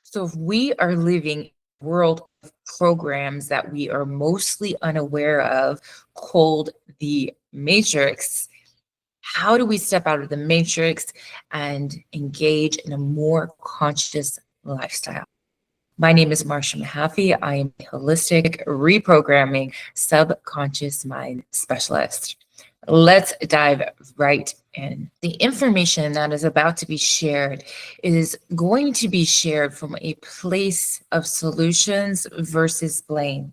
So if we are living a world of programs that we are mostly unaware of, called the matrix, how do we step out of the matrix and engage in a more conscious lifestyle? My name is Marsha Mahaffey. I am a holistic reprogramming subconscious mind specialist. Let's dive right in. The information that is about to be shared is going to be shared from a place of solutions versus blame.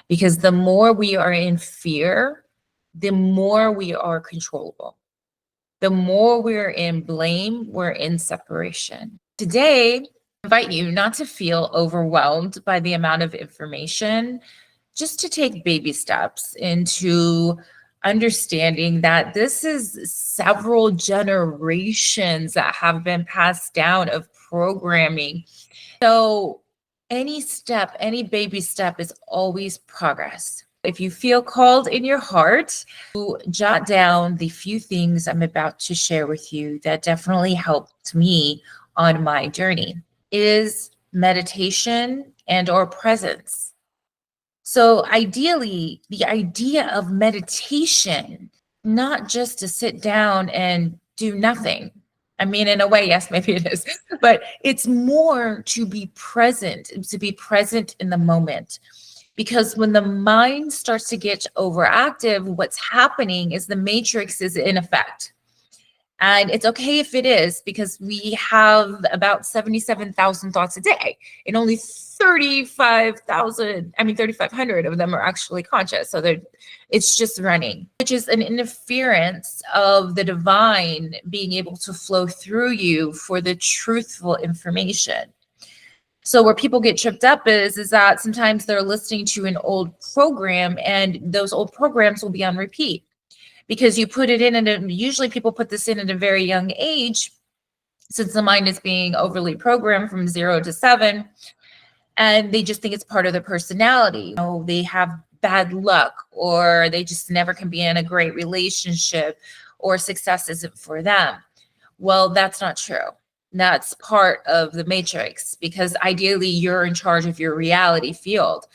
Because the more we are in fear, the more we are controllable. The more we're in blame, we're in separation. Today, I invite you not to feel overwhelmed by the amount of information, just to take baby steps into understanding that this is several generations that have been passed down of programming. So any step, any baby step is always progress. If you feel called in your heart to jot down the few things I'm about to share with you that definitely helped me on my journey, is meditation and or presence. So ideally, the idea of meditation, not just to sit down and do nothing. I mean, in a way, yes, maybe it is, but it's more to be present in the moment. Because when the mind starts to get overactive, what's happening is the matrix is in effect. And it's okay if it is, because we have about 77,000 thoughts a day, and only 3,500 of them are actually conscious. So it's just running, which is an interference of the divine being able to flow through you for the truthful information. So where people get tripped up is that sometimes they're listening to an old program, and those old programs will be on repeat. Because you put it in, and usually people put this in at a very young age, since the mind is being overly programmed from 0 to 7, and they just think it's part of their personality. They have bad luck, or they just never can be in a great relationship, or success isn't for them. Well, that's not true. That's part of the matrix, because ideally you're in charge of your reality field.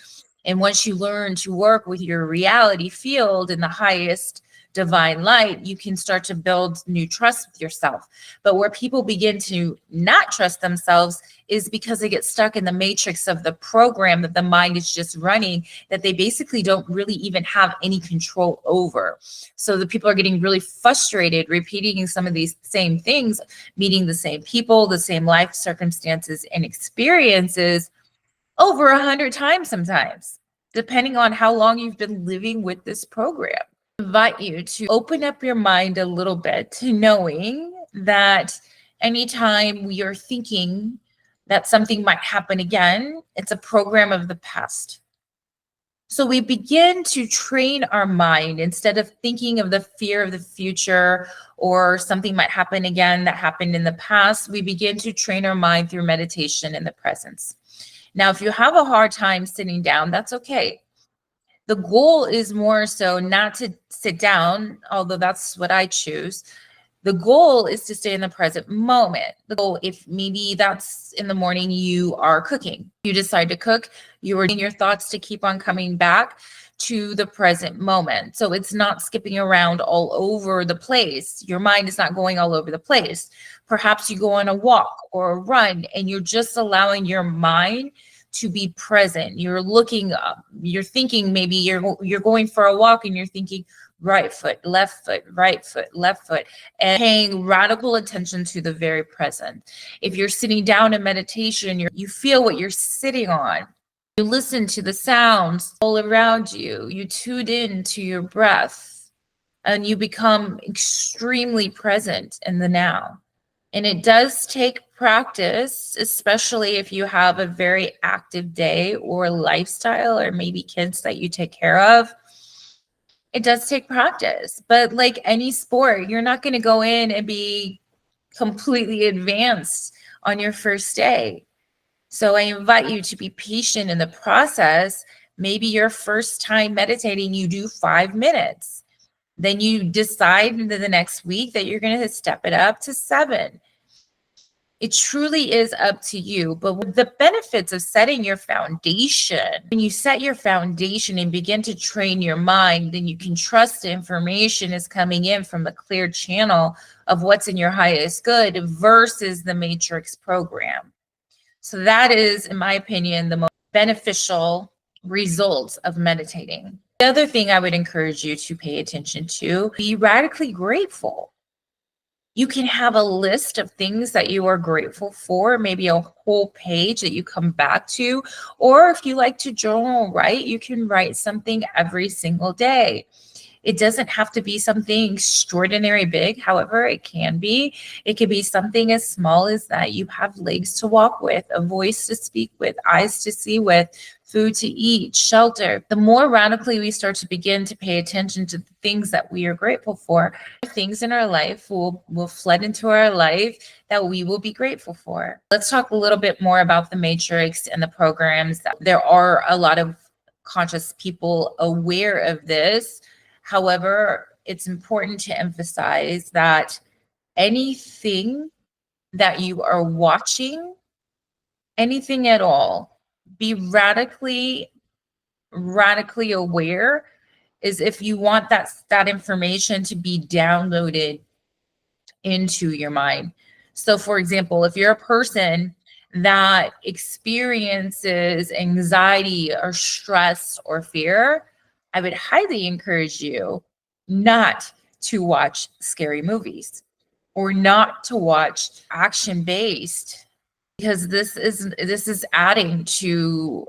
And once you learn to work with your reality field in the highest divine light, you can start to build new trust with yourself. But where people begin to not trust themselves is because they get stuck in the matrix of the program that the mind is just running, that they basically don't really even have any control over. So the people are getting really frustrated, repeating some of these same things, meeting the same people, the same life circumstances and experiences over 100 times sometimes, depending on how long you've been living with this program. I invite you to open up your mind a little bit to knowing that anytime we are thinking that something might happen again, it's a program of the past. So we begin to train our mind, instead of thinking of the fear of the future or something might happen again that happened in the past, we begin to train our mind through meditation in the presence. Now, if you have a hard time sitting down, that's okay. The goal is more so not to sit down, although that's what I choose. The goal is to stay in the present moment. The goal, if maybe that's in the morning, you are cooking, you decide to cook, you are in your thoughts to keep on coming back to the present moment. So it's not skipping around all over the place. Your mind is not going all over the place. Perhaps you go on a walk or a run, and you're just allowing your mind to be present. You're looking up, you're thinking, maybe you're going for a walk and you're thinking right foot, left foot, right foot, left foot, and paying radical attention to the very present. If you're sitting down in meditation, you feel what you're sitting on. You listen to the sounds all around you. You tune in to your breath, and you become extremely present in the now. And it does take practice, especially if you have a very active day or lifestyle, or maybe kids that you take care of. It does take practice, but like any sport, you're not going to go in and be completely advanced on your first day. So I invite you to be patient in the process. Maybe your first time meditating, you do 5 minutes. Then you decide in the next week that you're going to step it up to 7. It truly is up to you. But the benefits of setting your foundation, when you set your foundation and begin to train your mind, then you can trust the information is coming in from a clear channel of what's in your highest good versus the matrix program. So that is, in my opinion, the most beneficial results of meditating. The other thing I would encourage you to pay attention to, be radically grateful. You can have a list of things that you are grateful for, maybe a whole page that you come back to, or if you like to journal, write, you can write something every single day. It doesn't have to be something extraordinary big. However, it can be. It could be something as small as that you have legs to walk with, a voice to speak with, eyes to see with, food to eat, shelter. The more radically we start to begin to pay attention to the things that we are grateful for, things in our life will flood into our life that we will be grateful for. Let's talk a little bit more about the matrix and the programs. There are a lot of conscious people aware of this. However, it's important to emphasize that anything that you are watching, anything at all, be radically aware, is if you want that information to be downloaded into your mind. So for example, if you're a person that experiences anxiety or stress or fear, I would highly encourage you not to watch scary movies or not to watch action-based, because this is adding to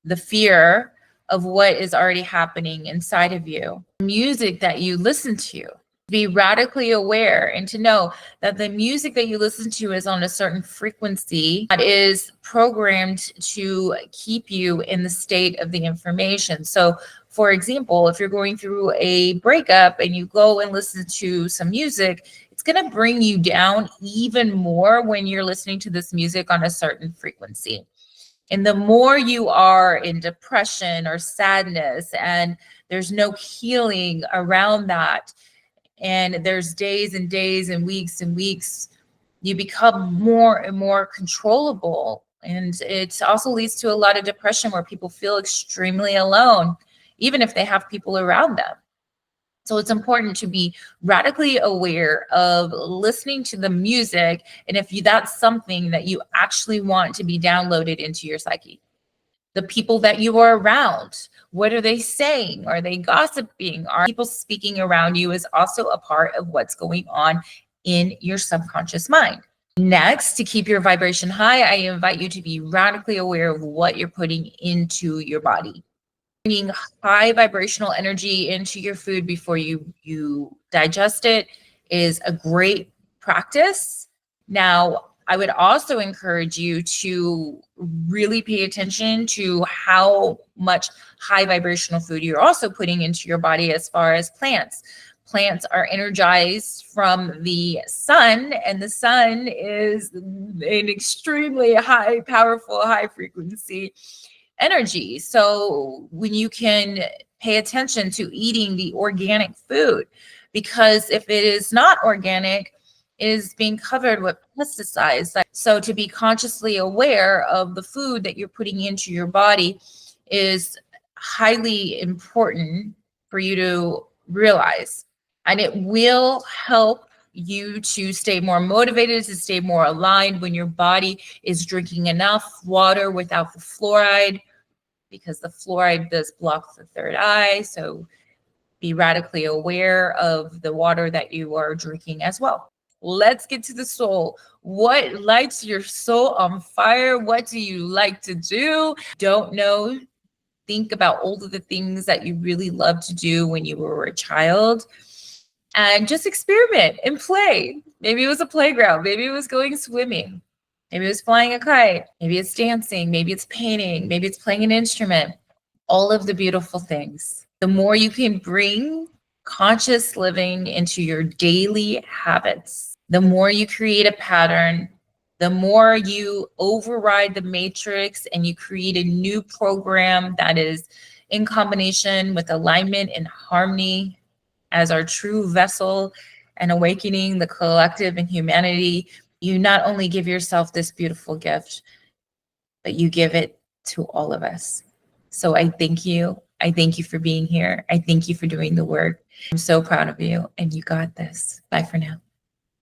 the fear of what is already happening inside of you. Music that you listen to, be radically aware and to know that the music that you listen to is on a certain frequency that is programmed to keep you in the state of the information. So for example, if you're going through a breakup and you go and listen to some music, it's going to bring you down even more when you're listening to this music on a certain frequency. And the more you are in depression or sadness and there's no healing around that, and there's days and days and weeks, you become more and more controllable. And it also leads to a lot of depression where people feel extremely alone, even if they have people around them. So it's important to be radically aware of listening to the music, and if that's something that you actually want to be downloaded into your psyche. The people that you are around, what are they saying? Are they gossiping? Are people speaking around you is also a part of what's going on in your subconscious mind. Next, to keep your vibration high, I invite you to be radically aware of what you're putting into your body. Bringing high vibrational energy into your food before you digest it is a great practice. Now, I would also encourage you to really pay attention to how much high vibrational food you're also putting into your body as far as plants. Plants are energized from the sun, and the sun is an extremely high, powerful, high frequency energy. So when you can pay attention to eating the organic food, because if it is not organic, it is being covered with pesticides. So to be consciously aware of the food that you're putting into your body is highly important for you to realize. And it will help you to stay more motivated, to stay more aligned when your body is drinking enough water without the fluoride, because the fluoride does block the third eye. So be radically aware of the water that you are drinking as well. Let's get to the soul. What lights your soul on fire? What do you like to do? Don't know. Think about all of the things that you really loved to do when you were a child, and just experiment and play. Maybe it was a playground. Maybe it was going swimming. Maybe it was flying a kite. Maybe it's dancing. Maybe it's painting. Maybe it's playing an instrument. All of the beautiful things. The more you can bring conscious living into your daily habits, the more you create a pattern, the more you override the matrix and you create a new program that is in combination with alignment and harmony as our true vessel and awakening the collective and humanity. You not only give yourself this beautiful gift, but you give it to all of us. So I thank you. I thank you for being here. I thank you for doing the work. I'm so proud of you, and you got this. Bye for now.